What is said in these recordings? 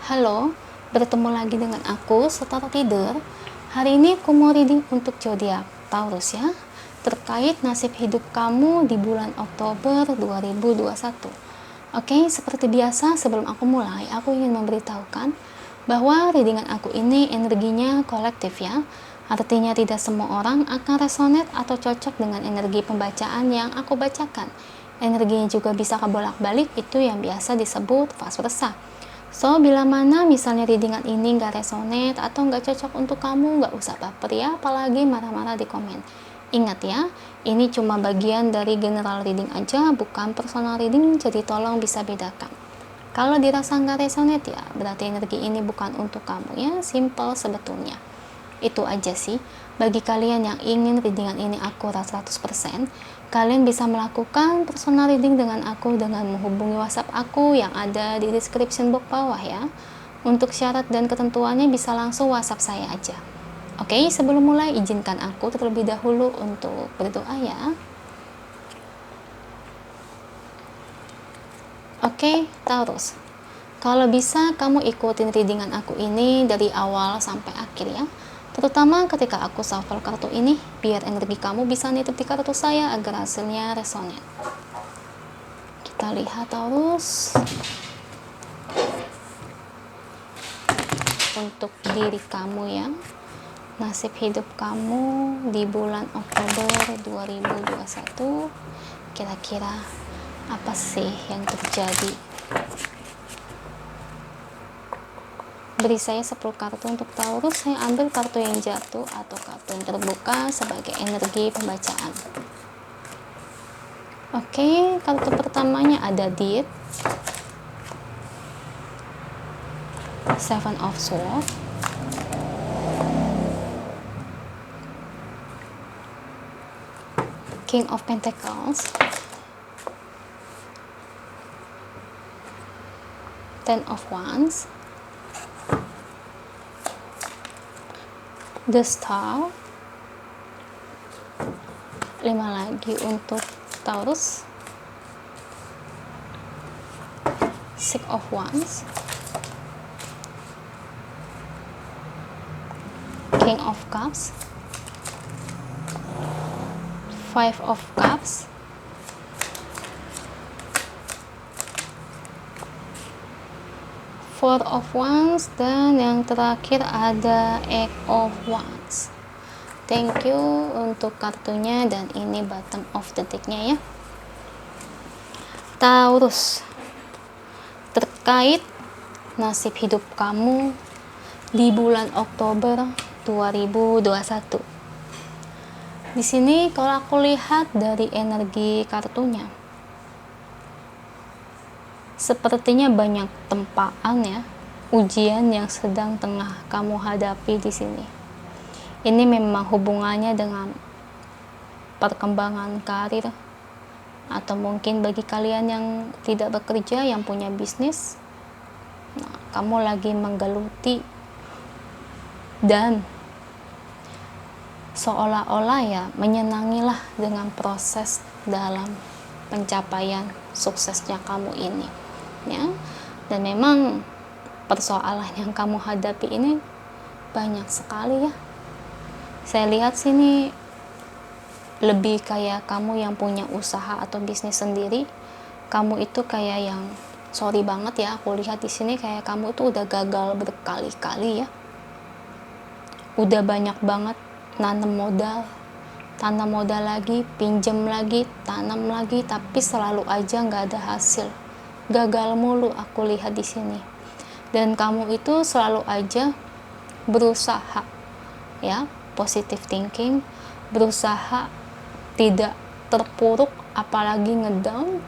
Halo, bertemu lagi dengan aku, Setara Tidur. Hari ini aku mau reading untuk zodiak Taurus ya, terkait nasib hidup kamu di bulan Oktober 2021. Oke, seperti biasa sebelum aku mulai, aku ingin memberitahukan bahwa readingan aku ini energinya kolektif ya. Artinya tidak semua orang akan resonate atau cocok dengan energi pembacaan yang aku bacakan. Energinya juga bisa kebolak-balik, itu yang biasa disebut vice versa. So, bila mana misalnya readingan ini nggak resonate atau nggak cocok untuk kamu, nggak usah baper ya, apalagi marah-marah di komen. Ingat ya, ini cuma bagian dari general reading aja, bukan personal reading, jadi tolong bisa bedakan. Kalau dirasa nggak resonate ya, berarti energi ini bukan untuk kamu ya, simple sebetulnya. Itu aja sih. Bagi kalian yang ingin readingan ini akurat 100%, kalian bisa melakukan personal reading dengan aku dengan menghubungi WhatsApp aku yang ada di description box bawah ya. Untuk syarat dan ketentuannya bisa langsung WhatsApp saya aja. Oke, sebelum mulai izinkan aku terlebih dahulu untuk berdoa ya. Oke, Taurus. Kalau bisa kamu ikutin readingan aku ini dari awal sampai akhir ya. Terutama ketika aku shuffle kartu ini, biar energi kamu bisa nitip di kartu saya agar hasilnya resonate. Kita lihat Taurus. Untuk diri kamu ya, nasib hidup kamu di bulan Oktober 2021, kira-kira apa sih yang terjadi? Beri saya 10 kartu untuk Taurus. Saya ambil kartu yang jatuh atau kartu yang terbuka sebagai energi pembacaan. Oke, kartu pertamanya ada Death, Seven of Swords, King of Pentacles, Ten of Wands, The Star, 5 lagi untuk Taurus, Six of Wands, King of Cups, Five of Cups, Four of Wands, dan yang terakhir ada Eight of Wands. Thank you untuk kartunya, dan ini bottom of the deck-nya ya. Taurus, terkait nasib hidup kamu di bulan Oktober 2021. Di sini kalau aku lihat dari energi kartunya, sepertinya banyak tempaan ya, ujian yang sedang tengah kamu hadapi di sini. Ini memang hubungannya dengan perkembangan karir, atau mungkin bagi kalian yang tidak bekerja, yang punya bisnis, nah, kamu lagi menggeluti dan seolah-olah ya menyenangilah dengan proses dalam pencapaian suksesnya kamu ini ya. Dan memang persoalan yang kamu hadapi ini banyak sekali ya. Saya lihat sini lebih kayak kamu yang punya usaha atau bisnis sendiri. Kamu itu kayak yang, sorry banget ya, aku lihat di sini kayak kamu itu udah gagal berkali-kali ya. Udah banyak banget tanam modal lagi, pinjam lagi, tanam lagi, tapi selalu aja nggak ada hasil. Gagal mulu aku lihat di sini. Dan kamu itu selalu aja berusaha ya, positive thinking, berusaha tidak terpuruk apalagi ngedown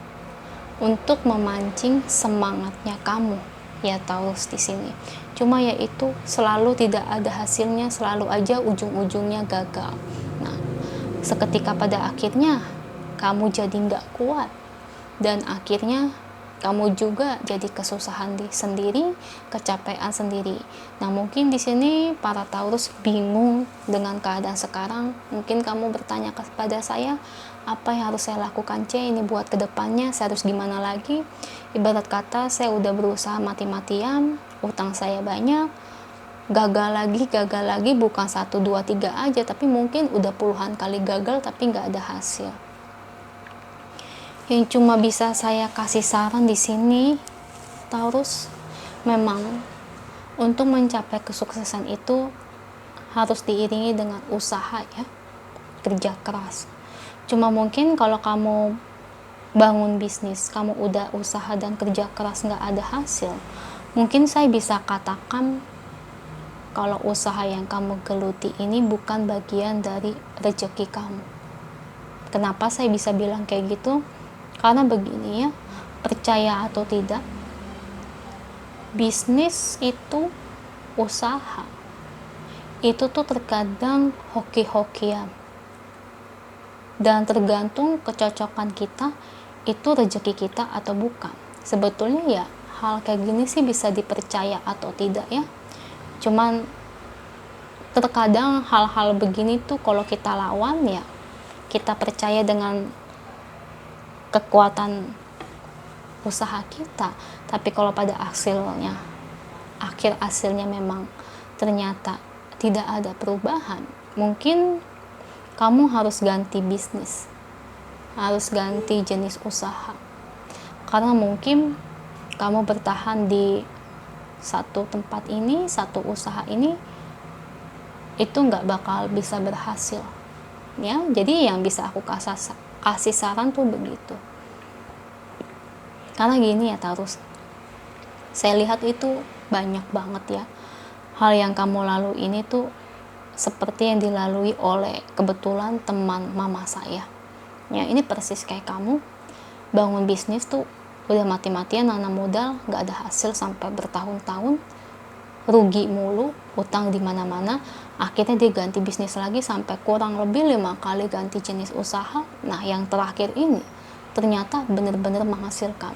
untuk memancing semangatnya kamu ya Taurus di sini. Cuma ya itu selalu tidak ada hasilnya, selalu aja ujung-ujungnya gagal. Nah, seketika pada akhirnya kamu jadi nggak kuat dan akhirnya kamu juga jadi kesusahan sendiri, kecapean sendiri. Nah, mungkin di sini para Taurus bingung dengan keadaan sekarang. Mungkin kamu bertanya kepada saya, apa yang harus saya lakukan ini buat kedepannya, saya harus gimana lagi? Ibarat kata saya udah berusaha mati-matian, utang saya banyak, gagal lagi, bukan 1, 2, 3 aja, tapi mungkin udah puluhan kali gagal tapi nggak ada hasil. Yang cuma bisa saya kasih saran di sini, Taurus, memang untuk mencapai kesuksesan itu harus diiringi dengan usaha ya, kerja keras. Cuma mungkin kalau kamu bangun bisnis, kamu udah usaha dan kerja keras nggak ada hasil, mungkin saya bisa katakan kalau usaha yang kamu geluti ini bukan bagian dari rezeki kamu. Kenapa saya bisa bilang kayak gitu? Karena begini ya, percaya atau tidak, bisnis itu, usaha itu tuh terkadang hoki-hokian, dan tergantung kecocokan kita, itu rezeki kita atau bukan. Sebetulnya ya hal kayak gini sih bisa dipercaya atau tidak ya, cuman terkadang hal-hal begini tuh kalau kita lawan ya, kita percaya dengan kekuatan usaha kita, tapi kalau pada akhir hasilnya memang ternyata tidak ada perubahan, mungkin kamu harus ganti bisnis, harus ganti jenis usaha, karena mungkin kamu bertahan di satu tempat ini, satu usaha ini, itu nggak bakal bisa berhasil ya. Jadi yang bisa aku kasih saran tuh begitu. Karena gini ya Taurus, saya lihat itu banyak banget ya hal yang kamu lalui ini tuh seperti yang dilalui oleh kebetulan teman mama saya ya. Ini persis kayak kamu bangun bisnis tuh udah mati-matian nanam modal, nggak ada hasil sampai bertahun-tahun, rugi mulu, utang di mana-mana. Akhirnya dia ganti bisnis lagi sampai kurang lebih 5 kali ganti jenis usaha. Nah, yang terakhir ini ternyata benar-benar menghasilkan.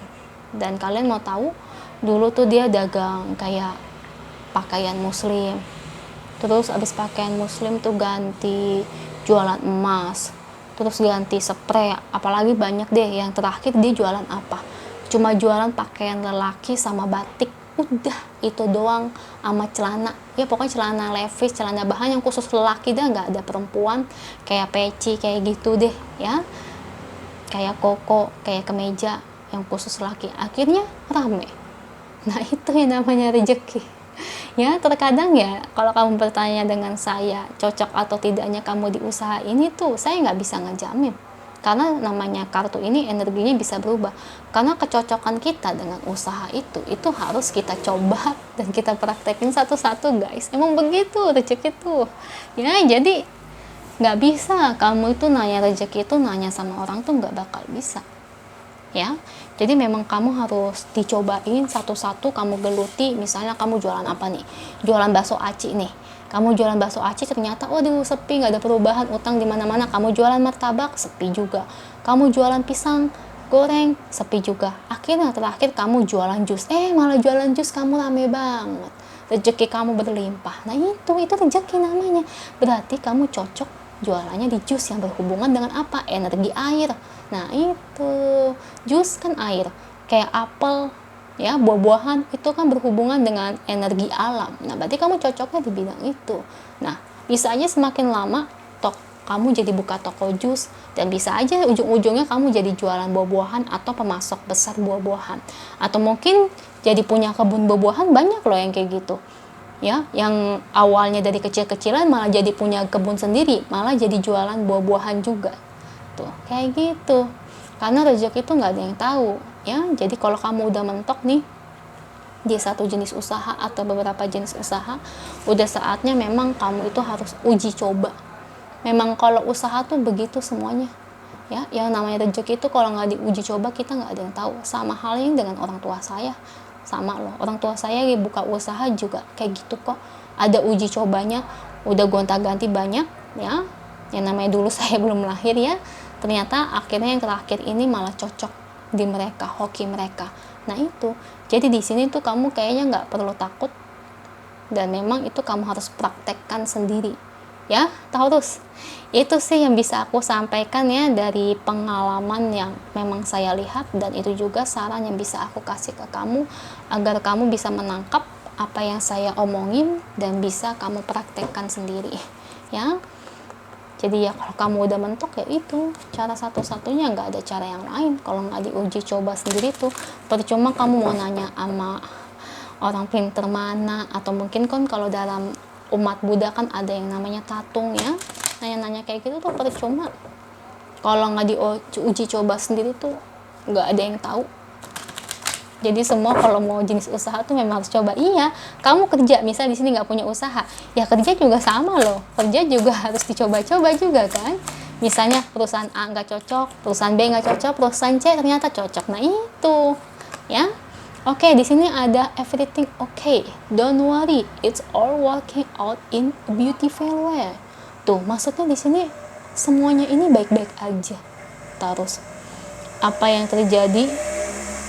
Dan kalian mau tahu, dulu tuh dia dagang kayak pakaian muslim, terus abis pakaian muslim tuh ganti jualan emas, terus ganti spray, apalagi banyak deh. Yang terakhir dia jualan apa? Cuma jualan pakaian lelaki sama batik, udah itu doang, sama celana ya, pokoknya celana levis, celana bahan yang khusus lelaki, dah nggak ada perempuan, kayak peci kayak gitu deh ya, kayak koko, kayak kemeja yang khusus laki. Akhirnya rame. Nah, itu yang namanya rezeki ya. Terkadang ya kalau kamu bertanya dengan saya cocok atau tidaknya kamu di usaha ini tuh, saya nggak bisa ngejamin, karena namanya kartu ini energinya bisa berubah. Karena kecocokan kita dengan usaha itu harus kita coba dan kita praktekin satu-satu guys. Emang begitu rezeki tuh ya. Jadi nggak bisa kamu itu nanya rezeki itu nanya sama orang tuh, nggak bakal bisa ya. Jadi memang kamu harus dicobain satu-satu, kamu geluti. Misalnya kamu jualan apa nih, jualan bakso aci nih, kamu jualan bakso aci ternyata waduh sepi, nggak ada perubahan, utang di mana-mana. Kamu jualan martabak, sepi juga. Kamu jualan pisang goreng, sepi juga. Akhirnya terakhir kamu jualan jus, malah jualan jus kamu rame banget, rezeki kamu berlimpah. Nah, itu rezeki namanya. Berarti kamu cocok jualannya di jus yang berhubungan dengan apa? Energi air. Nah, itu jus kan air, kayak apel ya, buah-buahan itu kan berhubungan dengan energi alam. Nah, berarti kamu cocoknya di bidang itu. Nah, bisa aja semakin lama kamu jadi buka toko jus, dan bisa aja ujung-ujungnya kamu jadi jualan buah-buahan atau pemasok besar buah-buahan, atau mungkin jadi punya kebun buah-buahan. Banyak loh yang kayak gitu ya, yang awalnya dari kecil-kecilan malah jadi punya kebun sendiri, malah jadi jualan buah-buahan juga tuh, kayak gitu. Karena rezeki itu nggak ada yang tahu ya. Jadi kalau kamu udah mentok nih di satu jenis usaha atau beberapa jenis usaha, udah saatnya memang kamu itu harus uji coba. Memang kalau usaha tuh begitu semuanya ya. Yang namanya rezeki itu kalau nggak diuji coba, kita nggak ada yang tahu. Sama halnya dengan orang tua saya, sama loh, orang tua saya buka usaha juga kayak gitu kok, ada uji cobanya, udah gonta-ganti banyak ya. Yang namanya dulu saya belum lahir ya, ternyata akhirnya yang terakhir ini malah cocok di mereka, hoki mereka. Nah itu, jadi di sini tuh kamu kayaknya nggak perlu takut, dan memang itu kamu harus praktekkan sendiri ya Taurus. Itu sih yang bisa aku sampaikan ya dari pengalaman yang memang saya lihat, dan itu juga saran yang bisa aku kasih ke kamu agar kamu bisa menangkap apa yang saya omongin dan bisa kamu praktekkan sendiri ya. Jadi ya kalau kamu udah mentok ya itu cara satu-satunya, nggak ada cara yang lain. Kalau nggak diuji coba sendiri tuh percuma kamu mau nanya sama orang pinter mana, atau mungkin kan kalau dalam umat Buddha kan ada yang namanya tatung ya, nanya-nanya kayak gitu tuh percuma. Kalau nggak diuji coba sendiri tuh nggak ada yang tahu. Jadi semua kalau mau jenis usaha tuh memang harus coba. Iya, kamu kerja misal di sini nggak punya usaha, ya kerja juga sama loh, kerja juga harus dicoba-coba juga kan. Misalnya perusahaan A nggak cocok, perusahaan B nggak cocok, perusahaan C ternyata cocok. Nah itu ya. Oke, di sini ada everything okay. Don't worry, it's all working out in a beautiful way. Tuh, maksudnya di sini semuanya ini baik-baik aja. Terus apa yang terjadi,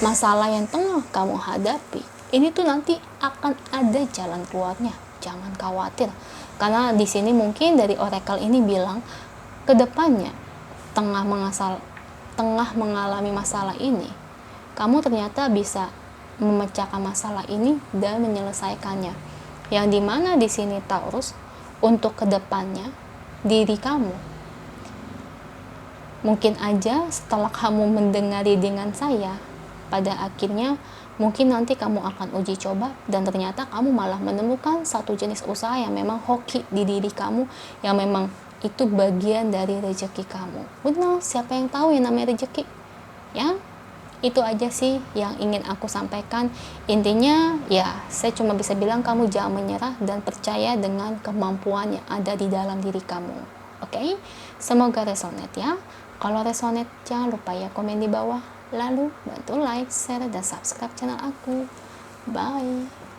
masalah yang tengah kamu hadapi, ini tuh nanti akan ada jalan keluarnya. Jangan khawatir. Karena di sini mungkin dari oracle ini bilang kedepannya tengah mengalami masalah ini, kamu ternyata bisa memecahkan masalah ini dan menyelesaikannya. Yang dimana di sini Taurus, untuk kedepannya diri kamu, mungkin aja setelah kamu mendengar readingan saya, pada akhirnya mungkin nanti kamu akan uji coba dan ternyata kamu malah menemukan satu jenis usaha yang memang hoki di diri kamu, yang memang itu bagian dari rezeki kamu. Benar, siapa yang tahu yang namanya rezeki ya. Itu aja sih yang ingin aku sampaikan. Intinya ya saya cuma bisa bilang kamu jangan menyerah dan percaya dengan kemampuan yang ada di dalam diri kamu. Oke? Semoga resonate ya. Kalau resonate jangan lupa ya komen di bawah. Lalu bantu like, share, dan subscribe channel aku. Bye.